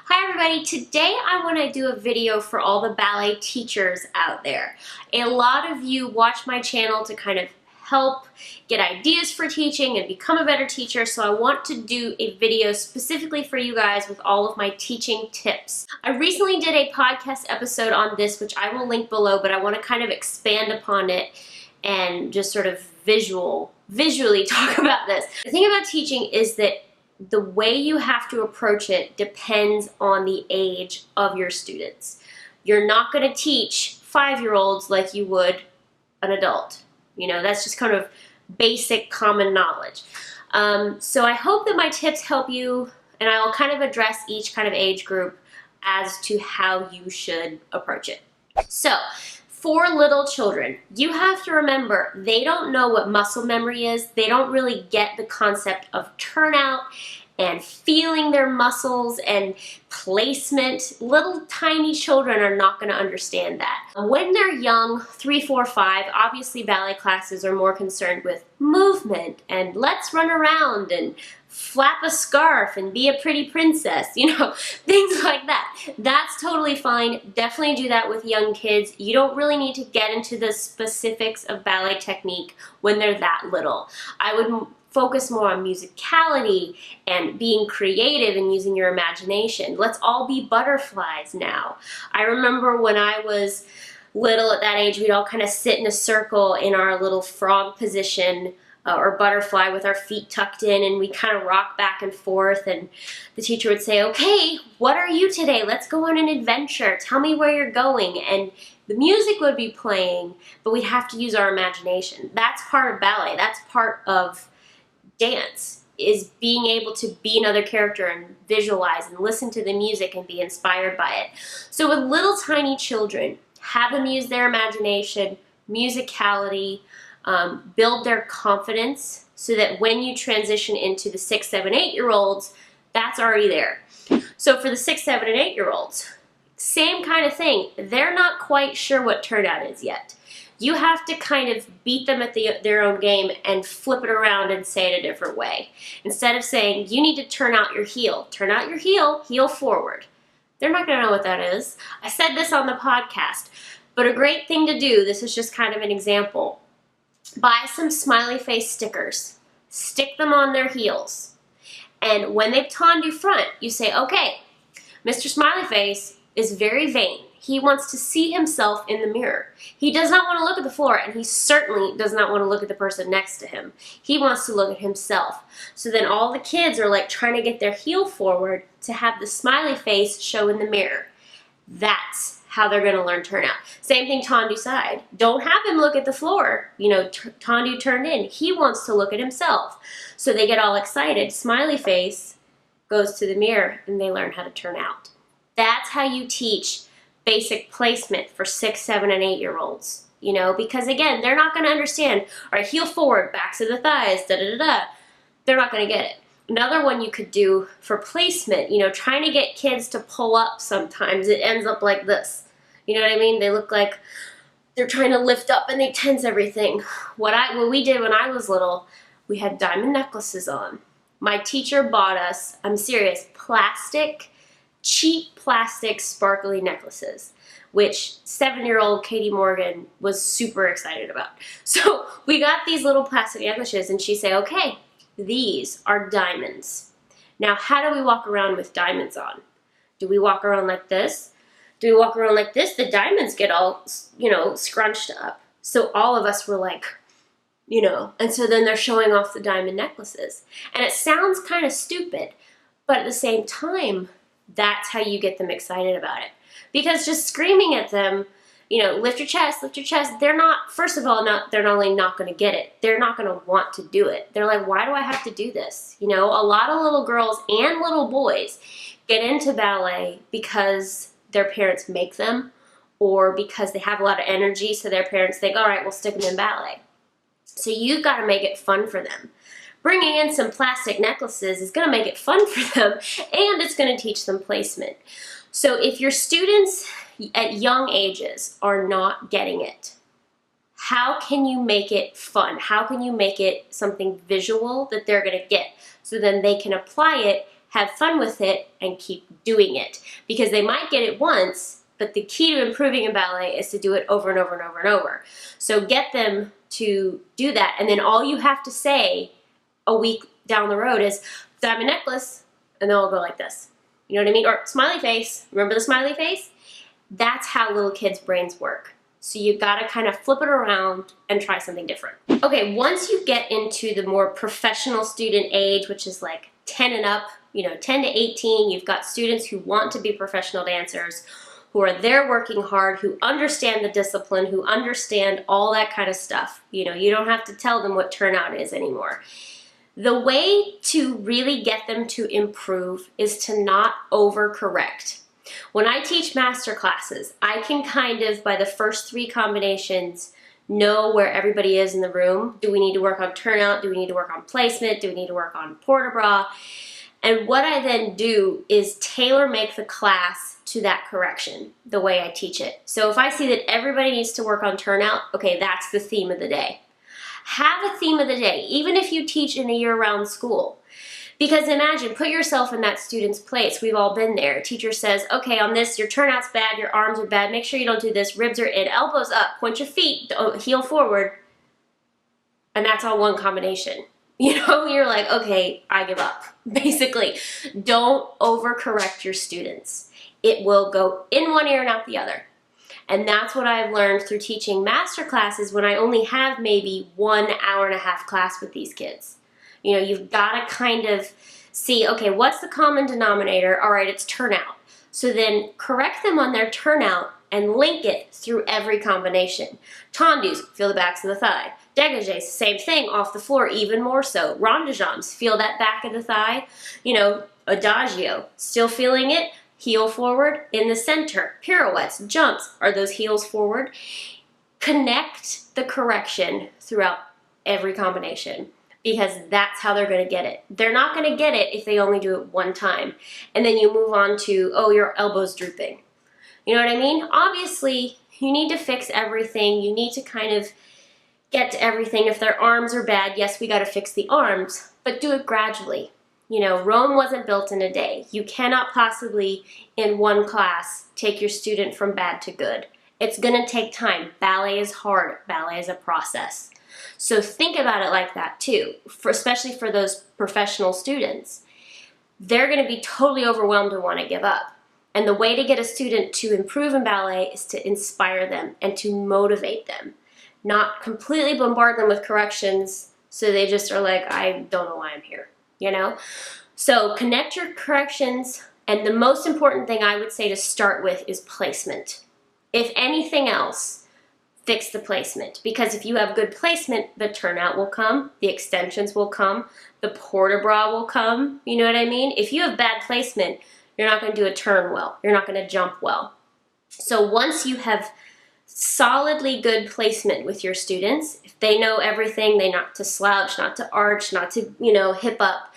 Hi everybody, today I want to do a video for all the ballet teachers out there. A lot of you watch my channel to kind of help get ideas for teaching and become a better teacher, so I want to do a video specifically for you guys with all of my teaching tips. I recently did a podcast episode on this, which I will link below, but I want to kind of expand upon it and just sort of visually talk about this. The thing about teaching is that the way you have to approach it depends on the age of your students. You're not going to teach 5-year-olds like you would an adult. You know, that's just kind of basic common knowledge. So I hope that my tips help you, and I'll kind of address each kind of age group as to how you should approach it. So, for little children, you have to remember they don't know what muscle memory is. They don't really get the concept of turnout and feeling their muscles and placement. Little tiny children are not going to understand that. When they're young, 3, 4, 5, obviously ballet classes are more concerned with movement and let's run around and flap a scarf and be a pretty princess, you know, things like that. That's totally fine. Definitely do that with young kids. You don't really need to get into the specifics of ballet technique when they're that little. I would focus more on musicality and being creative and using your imagination. Let's all be butterflies now. I remember when I was little at that age, we'd all kind of sit in a circle in our little frog position or butterfly with our feet tucked in, and we kind of rock back and forth, and the teacher would say, okay, what are you today? Let's go on an adventure. Tell me where you're going. And the music would be playing, but we'd have to use our imagination. That's part of ballet. That's part of dance, is being able to be another character and visualize and listen to the music and be inspired by it. So with little tiny children, have them use their imagination, musicality, build their confidence so that when you transition into the 6, 7, 8-year-olds, that's already there. So for the 6, 7, and 8-year-olds, same kind of thing. They're not quite sure what turnout is yet. You have to kind of beat them at their own game and flip it around and say it a different way. Instead of saying, you need to turn out your heel, heel forward. They're not going to know what that is. I said this on the podcast, but a great thing to do, this is just kind of an example, buy some smiley face stickers, stick them on their heels, and when they've tendu front, you say, okay, Mr. Smiley Face is very vain. He wants to see himself in the mirror. He does not want to look at the floor, and he certainly does not want to look at the person next to him. He wants to look at himself. So then all the kids are like trying to get their heel forward to have the smiley face show in the mirror. That's how they're going to learn turnout. Same thing tendu side. Don't have him look at the floor. You know, tendu turned in. He wants to look at himself. So they get all excited. Smiley face goes to the mirror, and they learn how to turn out. That's how you teach basic placement for 6, 7, and 8-year-olds, you know, because again, they're not going to understand, all right, heel forward, backs of the thighs, da-da-da-da. They're not going to get it. Another one you could do for placement, you know, trying to get kids to pull up sometimes, it ends up like this. You know what I mean? They look like they're trying to lift up and they tense everything. What we did when I was little, we had diamond necklaces on. My teacher bought us, I'm serious, cheap plastic sparkly necklaces, which 7-year-old Katie Morgan was super excited about. So we got these little plastic necklaces, and she'd say, okay, these are diamonds. Now, how do we walk around with diamonds on? Do we walk around like this? Do we walk around like this? The diamonds get all, you know, scrunched up. So all of us were like, you know, and so then they're showing off the diamond necklaces. And it sounds kind of stupid, but at the same time, that's how you get them excited about it. Because just screaming at them, you know, lift your chest, they're not, first of all, they're not only not going to get it, they're not going to want to do it. They're like, why do I have to do this? You know, a lot of little girls and little boys get into ballet because their parents make them, or because they have a lot of energy, so their parents think, all right, we'll stick them in ballet. So you've got to make it fun for them. Bringing in some plastic necklaces is going to make it fun for them, and it's going to teach them placement. So if your students at young ages are not getting it, how can you make it fun? How can you make it something visual that they're going to get, so then they can apply it have fun with it, and keep doing it. Because they might get it once, but the key to improving in ballet is to do it over and over and over and over. So get them to do that, and then all you have to say a week down the road is diamond necklace, and they'll go like this. You know what I mean? Or smiley face. Remember the smiley face? That's how little kids' brains work. So you've got to kind of flip it around and try something different. Okay, once you get into the more professional student age, which is like 10 and up, 10 to 18, you've got students who want to be professional dancers, who are there working hard, who understand the discipline, who understand all that kind of stuff. You don't have to tell them what turnout is anymore. The way to really get them to improve is to not overcorrect. When I teach master classes, I can kind of, by the first 3 combinations, know where everybody is in the room. Do we need to work on turnout? Do we need to work on placement? Do we need to work on port de bras? And what I then do is tailor make the class to that correction, the way I teach it. So if I see that everybody needs to work on turnout, okay, that's the theme of the day. Have a theme of the day, even if you teach in a year-round school. Because imagine, put yourself in that student's place. We've all been there. Teacher says, okay, on this, your turnout's bad, your arms are bad, make sure you don't do this, ribs are in, elbows up, point your feet, heel forward. And that's all one combination. You're like, okay, I give up. Basically, don't overcorrect your students. It will go in one ear and out the other. And that's what I've learned through teaching master classes when I only have maybe 1 hour and a half class with these kids. You've got to kind of see, okay, what's the common denominator? All right, it's turnout. So then correct them on their turnout and link it through every combination. Tendus, feel the backs of the thigh. Dégagés, same thing, off the floor, even more so. Rondejambs, feel that back of the thigh. Adagio, still feeling it. Heel forward in the center. Pirouettes, jumps, are those heels forward? Connect the correction throughout every combination, because that's how they're going to get it. They're not going to get it if they only do it one time. And then you move on to, oh, your elbow's drooping. You know what I mean? Obviously, you need to fix everything. You need to kind of get to everything. If their arms are bad, yes, we got to fix the arms, but do it gradually. Rome wasn't built in a day. You cannot possibly, in one class, take your student from bad to good. It's going to take time. Ballet is hard. Ballet is a process. So think about it like that too, especially for those professional students. They're going to be totally overwhelmed and want to give up. And the way to get a student to improve in ballet is to inspire them and to motivate them. Not completely bombard them with corrections so they just are like, I don't know why I'm here. So connect your corrections, and the most important thing I would say to start with is placement. If anything else, fix the placement, because if you have good placement, the turnout will come, the extensions will come, the port de bras will come, you know what I mean? If you have bad placement, you're not going to do a turn well, you're not going to jump well. So once you have solidly good placement with your students, if they know everything, they not to slouch, not to arch, not to, hip up.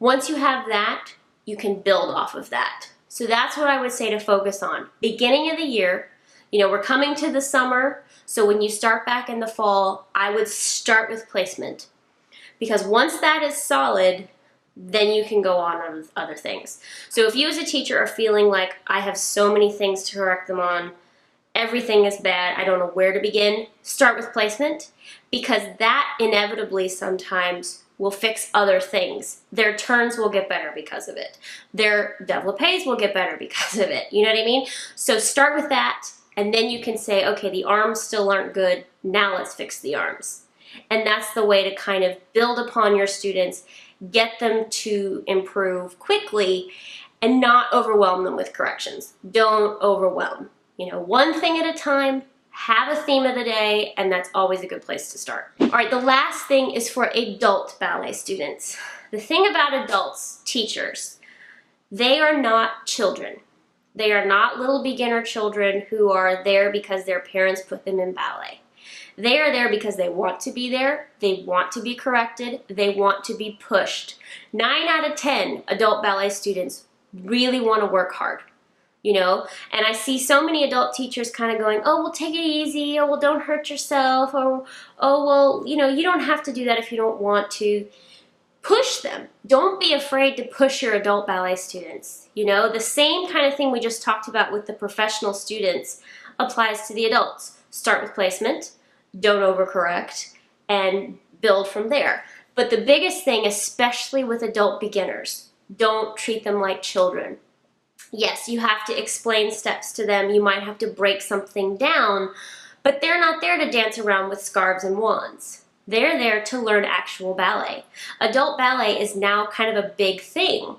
Once you have that, you can build off of that. So that's what I would say to focus on. Beginning of the year, we're coming to the summer, so when you start back in the fall, I would start with placement. Because once that is solid, then you can go on with other things. So if you as a teacher are feeling like, I have so many things to correct them on, everything is bad, I don't know where to begin, start with placement, because that inevitably sometimes will fix other things. Their turns will get better because of it. Their développés will get better because of it. You know what I mean? So start with that, and then you can say, okay, the arms still aren't good, now let's fix the arms. And that's the way to kind of build upon your students, get them to improve quickly, and not overwhelm them with corrections. Don't overwhelm. One thing at a time, have a theme of the day, and that's always a good place to start. All right, the last thing is for adult ballet students. The thing about adults, teachers, they are not children. They are not little beginner children who are there because their parents put them in ballet. They are there because they want to be there, they want to be corrected, they want to be pushed. 9 out of 10 adult ballet students really want to work hard. And I see so many adult teachers kind of going, oh, well, take it easy, or well, don't hurt yourself, or oh, well, you don't have to do that if you don't want to. Push them. Don't be afraid to push your adult ballet students. You know, the same kind of thing we just talked about with the professional students applies to the adults. Start with placement, don't overcorrect, and build from there. But the biggest thing, especially with adult beginners, don't treat them like children. Yes, you have to explain steps to them. You might have to break something down, but they're not there to dance around with scarves and wands. They're there to learn actual ballet. Adult ballet is now kind of a big thing.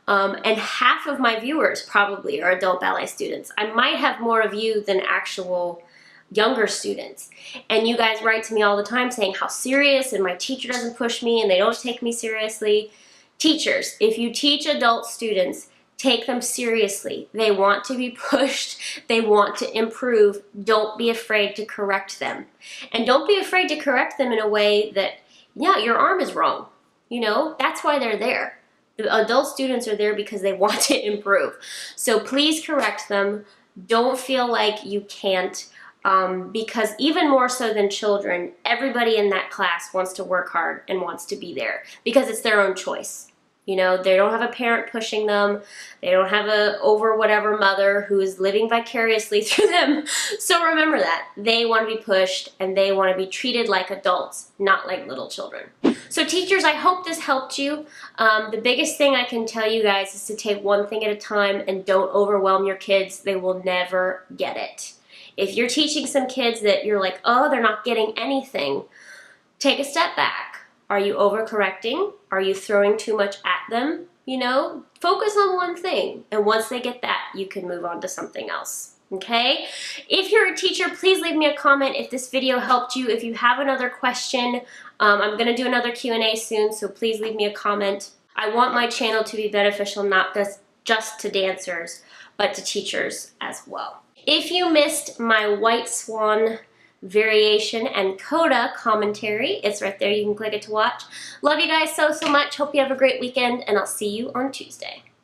And half of my viewers probably are adult ballet students. I might have more of you than actual younger students. And you guys write to me all the time saying how serious and my teacher doesn't push me and they don't take me seriously. Teachers, if you teach adult students, take them seriously. They want to be pushed. They want to improve. Don't be afraid to correct them. And don't be afraid to correct them in a way that, yeah, your arm is wrong. You know, that's why they're there. The adult students are there because they want to improve. So please correct them. Don't feel like you can't, because even more so than children, everybody in that class wants to work hard and wants to be there because it's their own choice. You know, they don't have a parent pushing them. They don't have a over whatever mother who is living vicariously through them. So remember that. They want to be pushed and they want to be treated like adults, not like little children. So teachers, I hope this helped you. The biggest thing I can tell you guys is to take one thing at a time and don't overwhelm your kids. They will never get it. If you're teaching some kids that you're like, oh, they're not getting anything, take a step back. Are you overcorrecting? Are you throwing too much at them? You know, focus on one thing. And once they get that, you can move on to something else. Okay? If you're a teacher, please leave me a comment if this video helped you. If you have another question, I'm going to do another Q&A soon, so please leave me a comment. I want my channel to be beneficial, not just to dancers, but to teachers as well. If you missed my White Swan variation and coda commentary, it's right there. You can click it to watch. Love you guys so much. Hope you have a great weekend, and I'll see you on Tuesday.